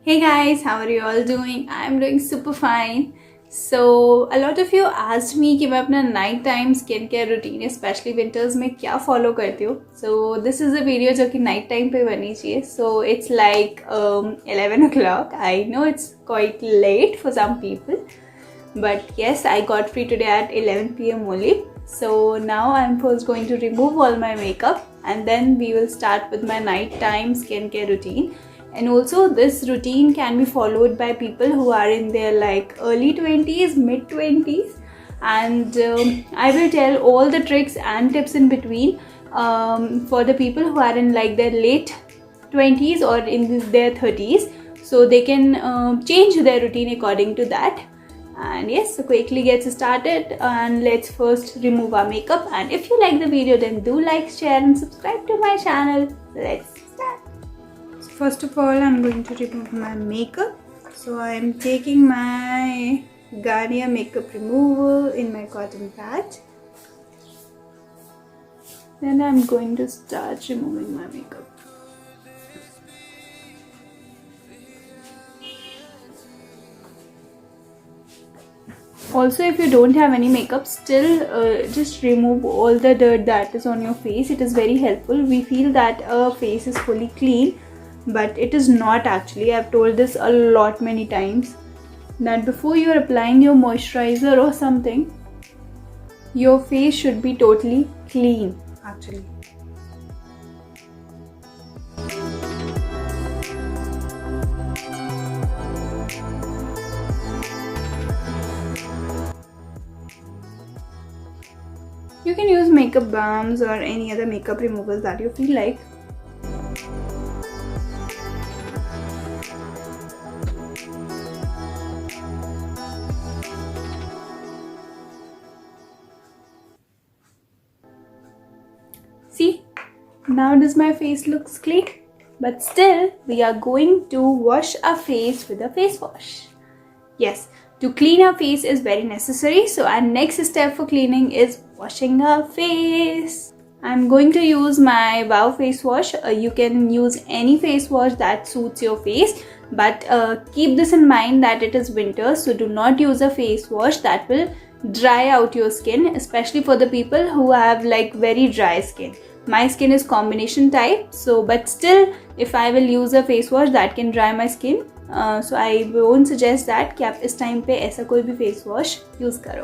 Hey guys, how are you all doing? I'm doing super fine. So a lot of you asked me कि मैं अपना night time skin care routine especially winters में क्या follow करती हूँ. So this is a video जो कि night time पे बनी चाहिए. So it's like 11 o'clock. I know it's quite late for some people. But yes, I got free today at 11 p.m. only. So now I'm first going to remove all my makeup and then we will start with my nighttime skincare routine. And also this routine can be followed by people who are in their like early 20s, mid 20s, and I will tell all the tricks and tips in between for the people who are in like their late 20s or in their 30s, so they can change their routine according to that. And yes, so quickly get started and let's first remove our makeup. And if you like the video, then do like, share and subscribe to my channel. Let's start. So first of all, I'm going to remove my makeup. So I'm taking my Garnier makeup remover in my cotton pad. Then I'm going to start removing my makeup. Also, if you don't have any makeup, still just remove all the dirt that is on your face. It is very helpful. We feel that our face is fully clean, but it is not actually. I've told this a lot many times that before you're applying your moisturizer or something, your face should be totally clean actually. You can use makeup balms or any other makeup removers that you feel like. See, now does my face looks clean? But still, we are going to wash our face with a face wash. Yes, to clean our face is very necessary. So our next step for cleaning is washing our face. I'm going to use my Wow face wash. You can use any face wash that suits your face. But keep this in mind that it is winter. So do not use a face wash that will dry out your skin. Especially for the people who have like very dry skin. My skin is combination type. So but still if I will use a face wash that can dry my skin. So I won't suggest that कि आप इस time पे ऐसा कोई भी face wash use करो.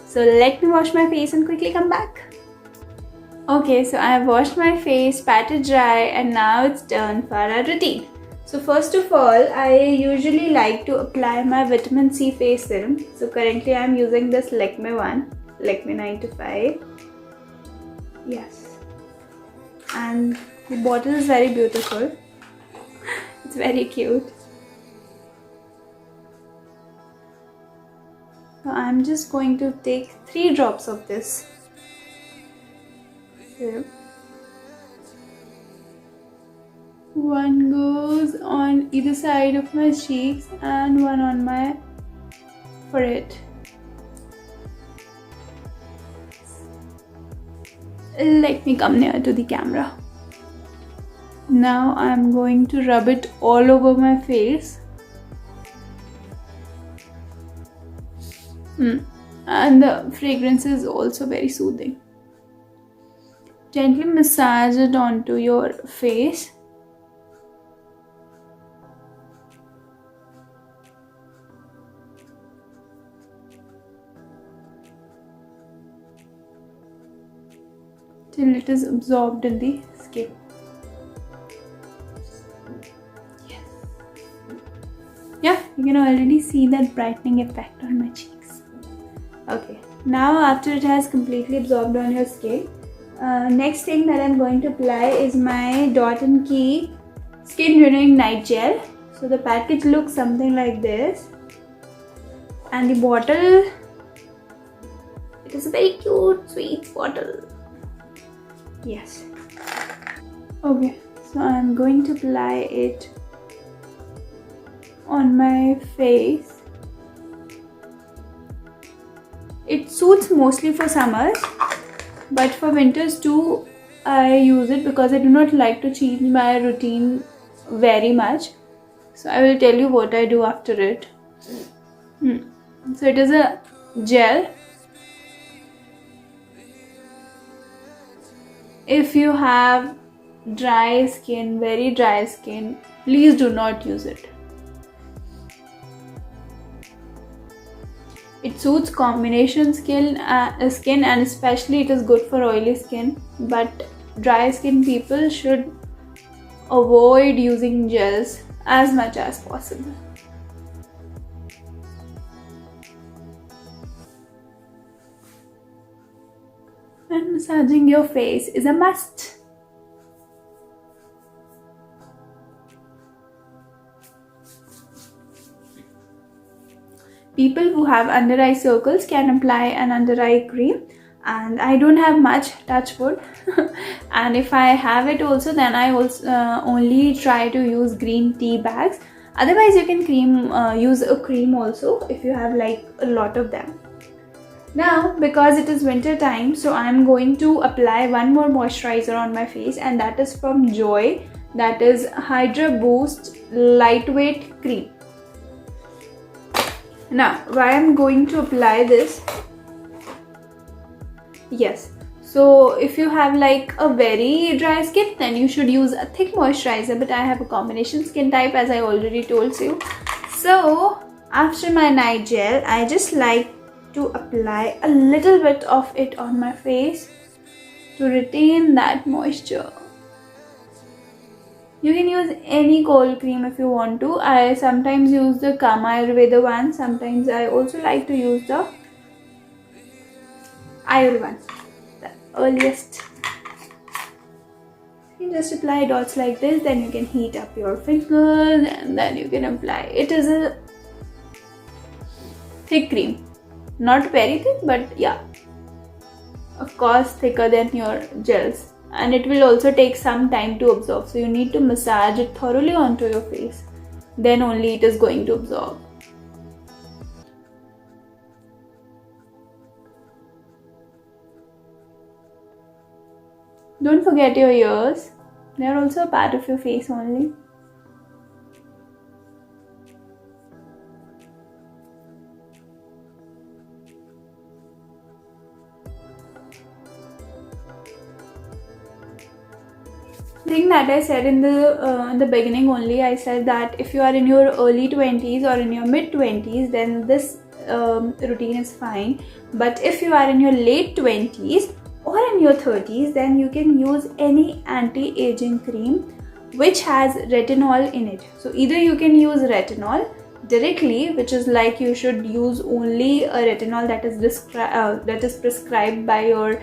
So let me wash my face and quickly come back. Okay, so I have washed my face, pat it dry, and now it's turn for our routine. So first of all, I usually like to apply my vitamin C face serum. So currently I am using this Lakme one, Lakme 9 to 5. Yes. And the bottle is very beautiful. It's very cute. So I'm just going to take 3 drops of this serum. One goes on either side of my cheeks and one on my forehead. Let me come near to the camera. Now I'm going to rub it all over my face. And the fragrance is also very soothing. Gently massage it onto your face. Till it is absorbed in the skin. Yes. Yeah, you can already see that brightening effect on my cheeks. Okay, now after it has completely absorbed on your skin, next thing that I'm going to apply is my Dot & Key Skin Renewing Night Gel. So the package looks something like this, and the bottle, it is a very cute, sweet bottle. Yes. Okay, so I'm going to apply it on my face. It suits mostly for summers, but for winters too I use it because I do not like to change my routine very much. So I will tell you what I do after it. So it is a gel. If you have dry skin, very dry skin, please do not use it. It suits combination skin and especially it is good for oily skin, but dry skin people should avoid using gels as much as possible. And massaging your face is a must. People who have under eye circles can apply an under eye cream, and I don't have much, touch wood. And if I have it also, then I also only try to use green tea bags. Otherwise you can use a cream also if you have like a lot of them. Now because it is winter time, so I am going to apply one more moisturizer on my face, and that is from Joy. That is Hydra Boost Lightweight Cream. Now why I'm going to apply this, yes, so if you have like a very dry skin, then you should use a thick moisturizer, but I have a combination skin type, as I already told you. So after my night gel, I just like to apply a little bit of it on my face to retain that moisture. You can use any cold cream if you want to. I sometimes use the Kama Ayurveda one. Sometimes I also like to use the Ayur one, the earliest. You just apply dots like this, then you can heat up your fingers and then you can apply. It is a thick cream. Not very thick, but yeah, of course thicker than your gels. And it will also take some time to absorb, so you need to massage it thoroughly onto your face, then only it is going to absorb. Don't forget your ears, they are also a part of your face only. Thing that I said in the beginning only, I said that if you are in your early 20s or in your mid 20s, then this routine is fine. But if you are in your late 20s or in your 30s, then you can use any anti-aging cream which has retinol in it. So either you can use retinol directly, which is like you should use only a retinol that is prescribed by your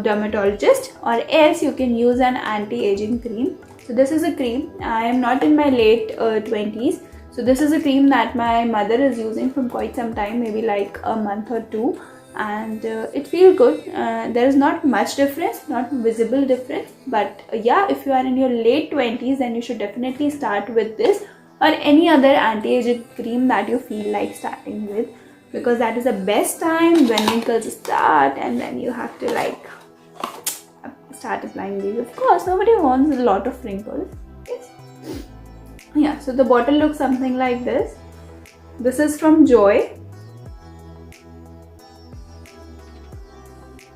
dermatologist, or else you can use an anti-aging cream. So this is a cream. I am not in my late 20s, so this is a cream that my mother is using from quite some time, maybe like a month or two, and it feels good. There is not much difference, not visible difference, but yeah, if you are in your late 20s, then you should definitely start with this or any other anti-aging cream that you feel like starting with, because that is the best time when wrinkles start, and then you have to like start applying these. Of course, nobody wants a lot of wrinkles. Yes. Yeah, so the bottle looks something like this. This is from Joy.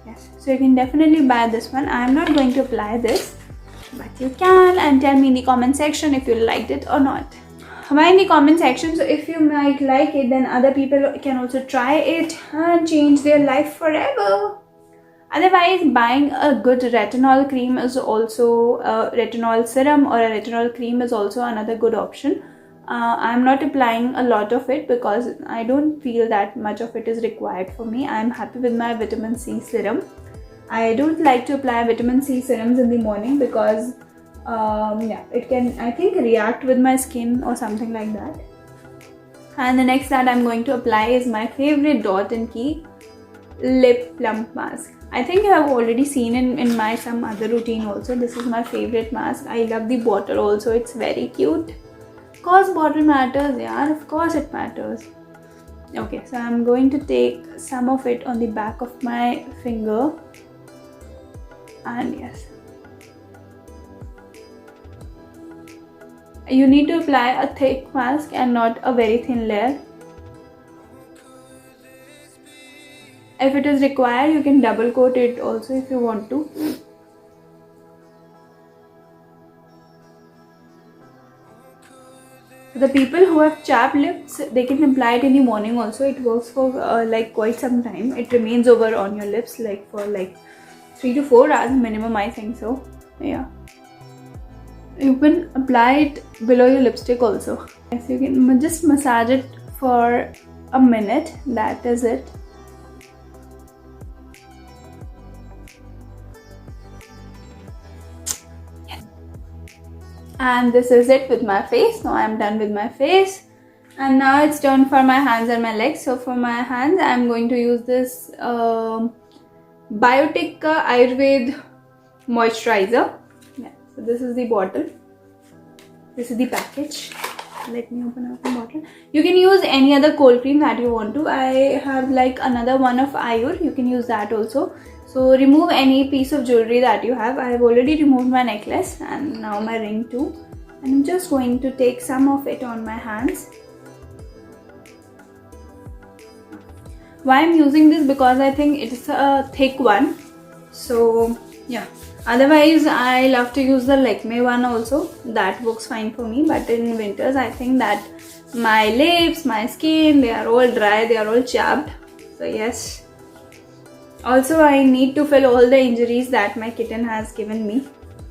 Yes, so you can definitely buy this one. I am not going to apply this, but you can, and tell me in the comment section if you liked it or not. Why in the comment section, so if you might like it, then other people can also try it and change their life forever. Otherwise, buying a good retinol cream is also a retinol serum or a retinol cream is also another good option. I'm not applying a lot of it because I don't feel that much of it is required for me. I'm happy with my vitamin C serum. I don't like to apply vitamin C serums in the morning because yeah, it can, I think, react with my skin or something like that. And the next that I'm going to apply is my favorite Dot & Key lip plump mask. I think you have already seen in my some other routine also. This is my favorite mask. I love the bottle also, it's very cute. Of course bottle matters, yeah, of course it matters. Okay, so I'm going to take some of it on the back of my finger, and yes, you need to apply a thick mask and not a very thin layer. If it is required, you can double coat it also if you want to. The people who have chapped lips, they can apply it in the morning also. It works for like quite some time. It remains over on your lips like for like 3 to 4 hours minimum, I think so. Yeah. You can apply it below your lipstick also. Yes, you can just massage it for a minute. That is it. And this is it with my face. Now I'm done with my face, and now it's turn for my hands and my legs. So for my hands, I'm going to use this Biotica Ayurved moisturizer. Yeah, so this is the bottle. This is the package. Let me open up the bottle. You can use any other cold cream that you want to. I have like another one of Ayur. You can use that also. So remove any piece of jewelry that you have. I have already removed my necklace and now my ring too. And I'm just going to take some of it on my hands. Why I'm using this? Because I think it's a thick one. So yeah. Otherwise, I love to use the Lakme one also. That works fine for me. But in winters, I think that my lips, my skin, they are all dry. They are all chapped. So yes. Also, I need to fill all the injuries that my kitten has given me.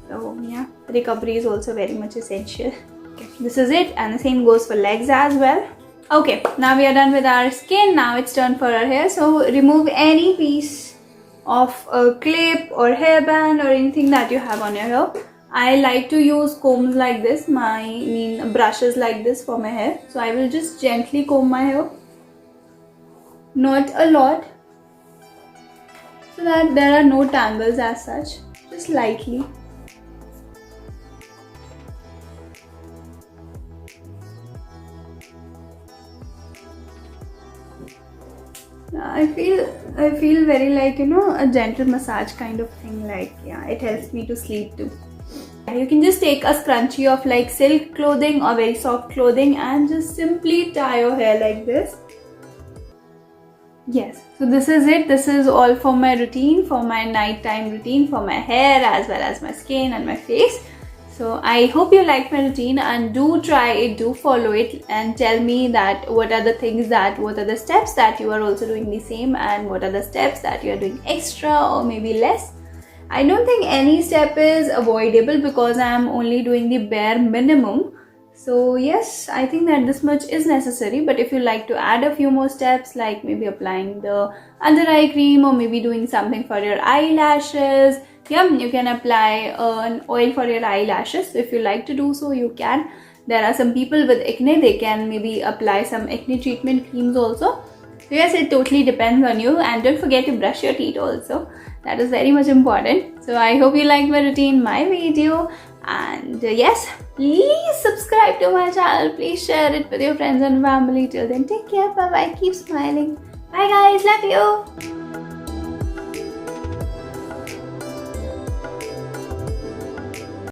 So yeah, recovery is also very much essential. Okay, this is it, and the same goes for legs as well. Okay, now we are done with our skin. Now it's turn for our hair. So remove any piece of a clip or hairband or anything that you have on your hair. I like to use combs like this, brushes like this for my hair. So I will just gently comb my hair. Not a lot, so that there are no tangles as such, just lightly. I feel very like, you know, a gentle massage kind of thing. Like, yeah, it helps me to sleep too. You can just take a scrunchie of like silk clothing or very soft clothing and just simply tie your hair like this. Yes, so this is it. This is all for my routine, for my nighttime routine, for my hair as well as my skin and my face. So I hope you like my routine and do try it, do follow it, and tell me that what are the steps that you are also doing the same, and what are the steps that you are doing extra or maybe less. I don't think any step is avoidable because I am only doing the bare minimum. So yes, I think that this much is necessary, but if you like to add a few more steps, like maybe applying the under eye cream or maybe doing something for your eyelashes, yeah, you can apply an oil for your eyelashes. So if you like to do so, you can. There are some people with acne, they can maybe apply some acne treatment creams also. So yes, it totally depends on you, and don't forget to brush your teeth also. That is very much important. So I hope you liked my routine, my video. And yes, please subscribe to my channel. Please share it with your friends and family. Till then, take care. Bye bye. Keep smiling. Bye guys. Love you.